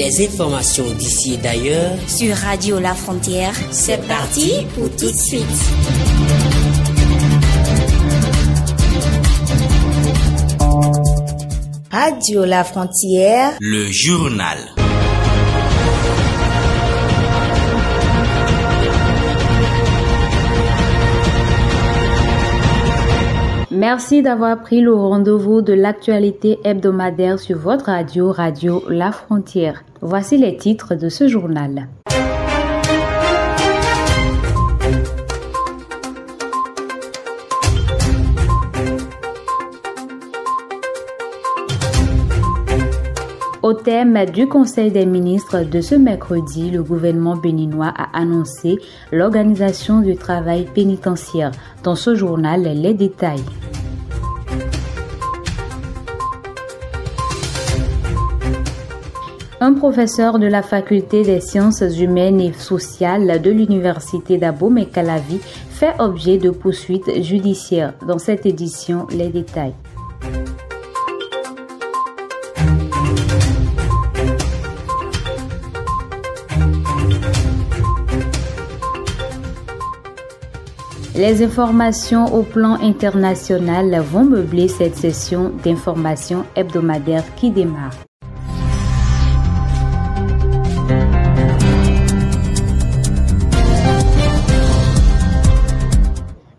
Les informations d'ici et d'ailleurs sur Radio La Frontière. C'est parti pour tout de suite. Radio La Frontière, le journal. Merci d'avoir pris le rendez-vous de l'actualité hebdomadaire sur votre radio, Radio La Frontière. Voici les titres de ce journal. Au thème du Conseil des ministres de ce mercredi, le gouvernement béninois a annoncé l'organisation du travail pénitentiaire. Dans ce journal, les détails. Un professeur de la faculté des sciences humaines et sociales de l'université d'Abomey-Calavi fait objet de poursuites judiciaires. Dans cette édition, les détails. Les informations au plan international vont meubler cette session d'information hebdomadaire qui démarre.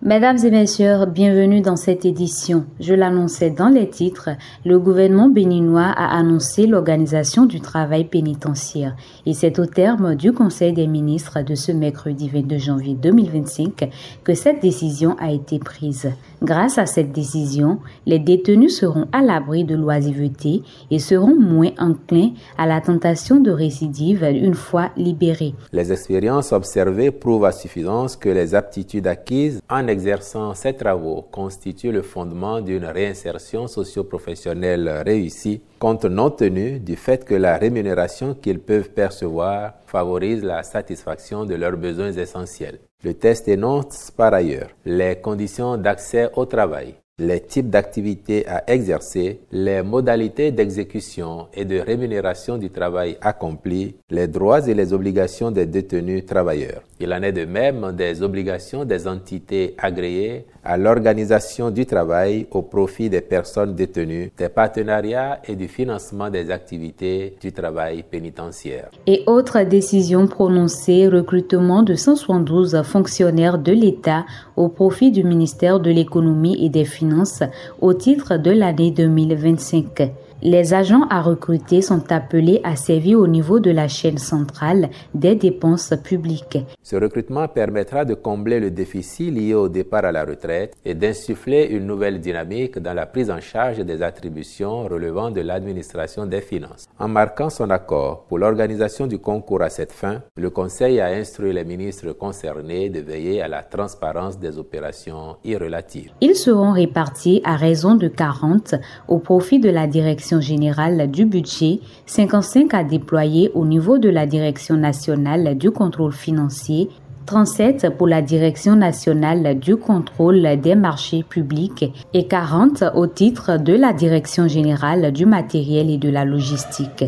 Mesdames et messieurs, bienvenue dans cette édition. Je l'annonçais dans les titres, le gouvernement béninois a annoncé l'organisation du travail pénitentiaire et c'est au terme du Conseil des ministres de ce mercredi 22 janvier 2025 que cette décision a été prise. Grâce à cette décision, les détenus seront à l'abri de l'oisiveté et seront moins enclins à la tentation de récidive une fois libérés. Les expériences observées prouvent à suffisance que les aptitudes acquises en exerçant ces travaux constituent le fondement d'une réinsertion socio-professionnelle réussie, compte non tenu du fait que la rémunération qu'ils peuvent percevoir favorise la satisfaction de leurs besoins essentiels. Le texte énonce par ailleurs les conditions d'accès au travail, les types d'activités à exercer, les modalités d'exécution et de rémunération du travail accompli, les droits et les obligations des détenus travailleurs. Il en est de même des obligations des entités agréées à l'organisation du travail au profit des personnes détenues, des partenariats et du financement des activités du travail pénitentiaire. Et autre décision prononcée, recrutement de 172 fonctionnaires de l'État au profit du ministère de l'Économie et des Finances au titre de l'année 2025. Les agents à recruter sont appelés à servir au niveau de la chaîne centrale des dépenses publiques. Ce recrutement permettra de combler le déficit lié au départ à la retraite et d'insuffler une nouvelle dynamique dans la prise en charge des attributions relevant de l'administration des finances. En marquant son accord pour l'organisation du concours à cette fin, le Conseil a instruit les ministres concernés de veiller à la transparence des opérations irrelatives. Ils seront répartis à raison de 40 au profit de la direction générale du budget, 55 à déployer au niveau de la Direction nationale du contrôle financier, 37 pour la Direction nationale du contrôle des marchés publics et 40 au titre de la Direction générale du matériel et de la logistique.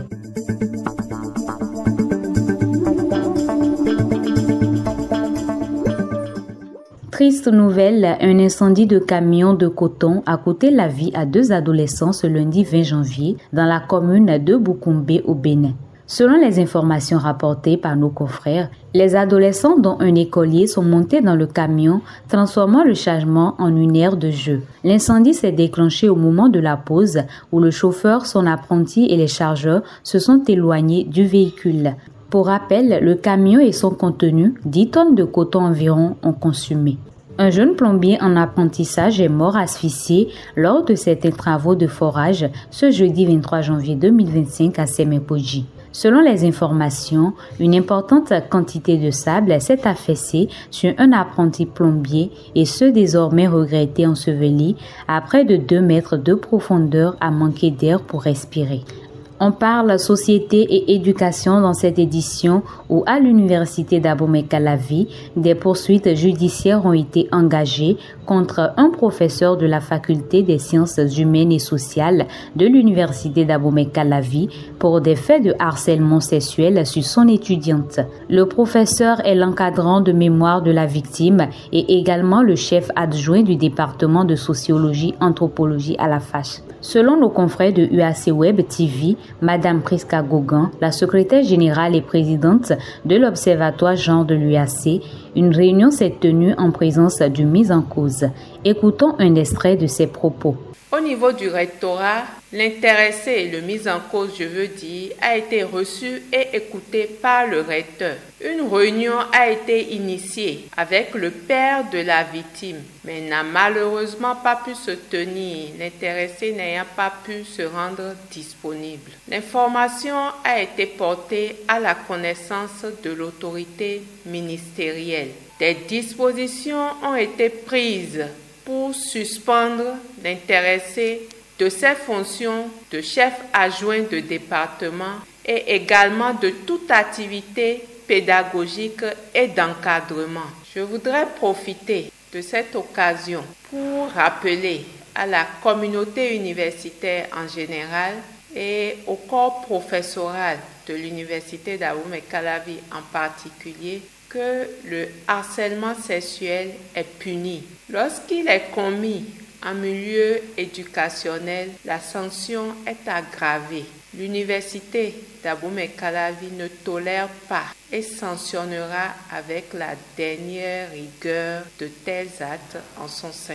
Triste nouvelle, un incendie de camion de coton a coûté la vie à 2 adolescents ce lundi 20 janvier dans la commune de Boukoumbe au Bénin. Selon les informations rapportées par nos confrères, les adolescents dont un écolier sont montés dans le camion, transformant le chargement en une aire de jeu. L'incendie s'est déclenché au moment de la pause où le chauffeur, son apprenti et les chargeurs se sont éloignés du véhicule. Pour rappel, le camion et son contenu, 10 tonnes de coton environ, ont consumé. Un jeune plombier en apprentissage est mort asphyxié lors de certains travaux de forage ce jeudi 23 janvier 2025 à Semepoji. Selon les informations, une importante quantité de sable s'est affaissée sur un apprenti plombier et ce désormais regretté enseveli à près de 2 mètres de profondeur a manqué d'air pour respirer. On parle société et éducation dans cette édition où à l'université d'Abomey-Calavi, des poursuites judiciaires ont été engagées contre un professeur de la faculté des sciences humaines et sociales de l'université d'Abomey-Calavi pour des faits de harcèlement sexuel sur son étudiante. Le professeur est l'encadrant de mémoire de la victime et également le chef adjoint du département de sociologie anthropologie à la FACH. Selon nos confrères de UAC Web TV, Madame Priska Gauguin, la secrétaire générale et présidente de l'Observatoire genre de l'UAC, une réunion s'est tenue en présence du mis en cause. Écoutons un extrait de ses propos. Au niveau du rectorat, l'intéressé et le mis en cause, je veux dire, a été reçu et écouté par le recteur. Une réunion a été initiée avec le père de la victime, mais n'a malheureusement pas pu se tenir, l'intéressé n'ayant pas pu se rendre disponible. L'information a été portée à la connaissance de l'autorité ministérielle. Des dispositions ont été prises pour suspendre l'intéressé de ses fonctions de chef adjoint de département et également de toute activité pédagogique et d'encadrement. Je voudrais profiter de cette occasion pour rappeler à la communauté universitaire en général et au corps professoral de l'université d'Abomey-Calavi en particulier que le harcèlement sexuel est puni. Lorsqu'il est commis en milieu éducationnel, la sanction est aggravée. L'université d'Abomey-Calavi ne tolère pas et sanctionnera avec la dernière rigueur de tels actes en son sein.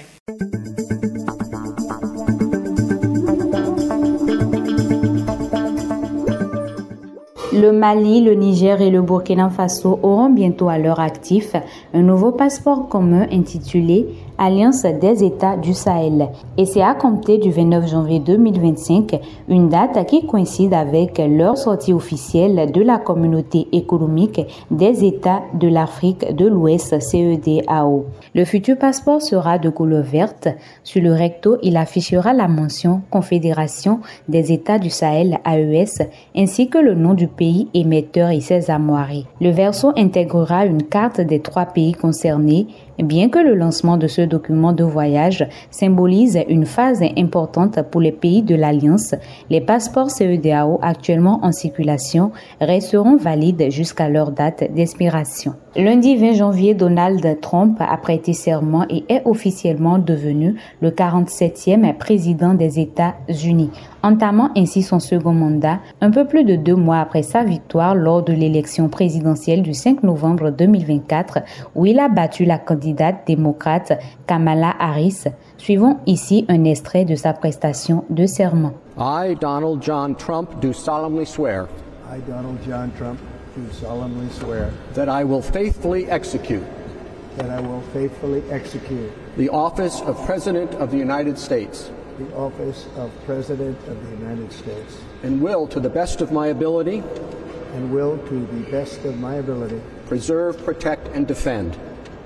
Le Mali, le Niger et le Burkina Faso auront bientôt à leur actif un nouveau passeport commun intitulé Alliance des États du Sahel. Et c'est à compter du 29 janvier 2025, une date qui coïncide avec leur sortie officielle de la communauté économique des États de l'Afrique de l'Ouest CEDEAO. Le futur passeport sera de couleur verte. Sur le recto, il affichera la mention Confédération des États du Sahel AES ainsi que le nom du pays émetteur et ses armoiries. Le verso intégrera une carte des 3 pays concernés. Bien que le lancement de ce document de voyage symbolise une phase importante pour les pays de l'Alliance, les passeports CEDEAO actuellement en circulation resteront valides jusqu'à leur date d'expiration. Lundi 20 janvier, Donald Trump a prêté serment et est officiellement devenu le 47e président des États-Unis, entamant ainsi son second mandat un peu plus de 2 mois après sa victoire lors de l'élection présidentielle du 5 novembre 2024 où il a battu la candidate démocrate Kamala Harris. Suivons ici un extrait de sa prestation de serment. I, Donald John Trump, do solemnly swear. I, Donald John Trump, do solemnly swear. That I will faithfully execute. That I will faithfully execute. The office of President of the United States. The office of President of the United States. And will, to the best of my ability. And will, to the best of my ability. Preserve, protect, and defend.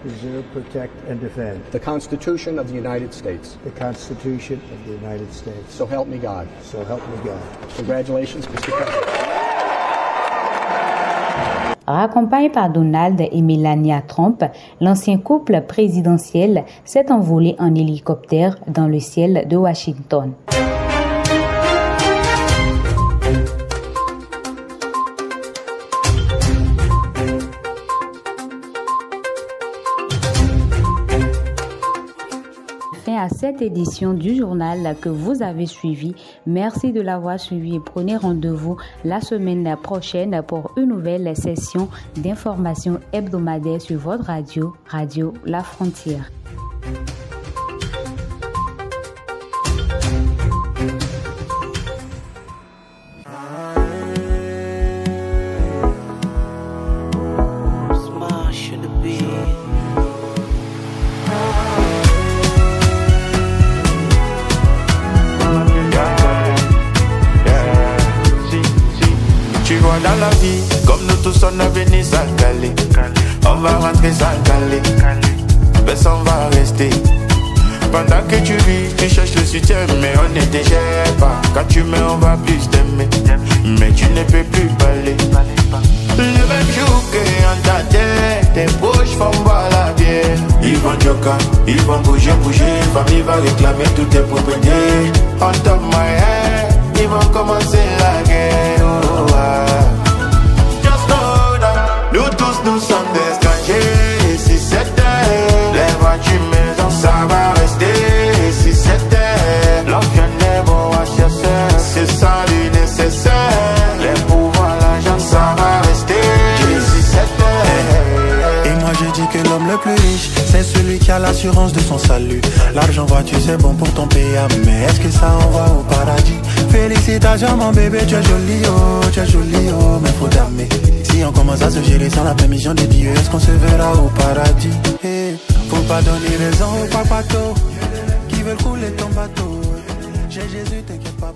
Preserve, protect, and defend. The Constitution of the United States. The Constitution of the United States. So help me God. So help me God. Congratulations, Mr. President. Raccompagné par Donald et Melania Trump, l'ancien couple présidentiel s'est envolé en hélicoptère dans le ciel de Washington. À cette édition du journal que vous avez suivi. Merci de l'avoir suivi et prenez rendez-vous la semaine prochaine pour une nouvelle session d'information hebdomadaire sur votre radio, Radio La Frontière. Dans la vie, comme nous tous on est venus s'installer, on va rentrer s'installer, mais on va rester. Pendant que tu vis, tu cherches le soutien, mais on ne te gère pas. Quand tu mets, on va plus t'aimer, mais tu ne peux plus parler. Le même jour que en ta tête, tes bouches font boire la bière. Ils vont joker, ils vont bouger. Famille va réclamer toutes tes propriétés. On top my head, ils vont commencer la guerre. Oh, just know that nous tous nous sommes des étrangers. Et si c'était les voitures maison, ça va rester. Et si c'était l'enfant des beaux à chercher, c'est ça le nécessaire. Les pouvoirs, l'argent, ça va rester. Et si c'était. Et moi je dis que l'homme le plus riche, c'est celui qui a l'assurance de son salut. L'argent voiture c'est bon pour ton PA, mais est-ce que ça envoie au paradis? Félicitations mon bébé, tu es joli oh, mais faut t'aimer. Si on commence à se gérer sans la permission de Dieu, est-ce qu'on se verra au paradis? Hey, faut pas donner raison aux papatos qui veulent couler ton bateau. J'ai Jésus, t'inquiète pas.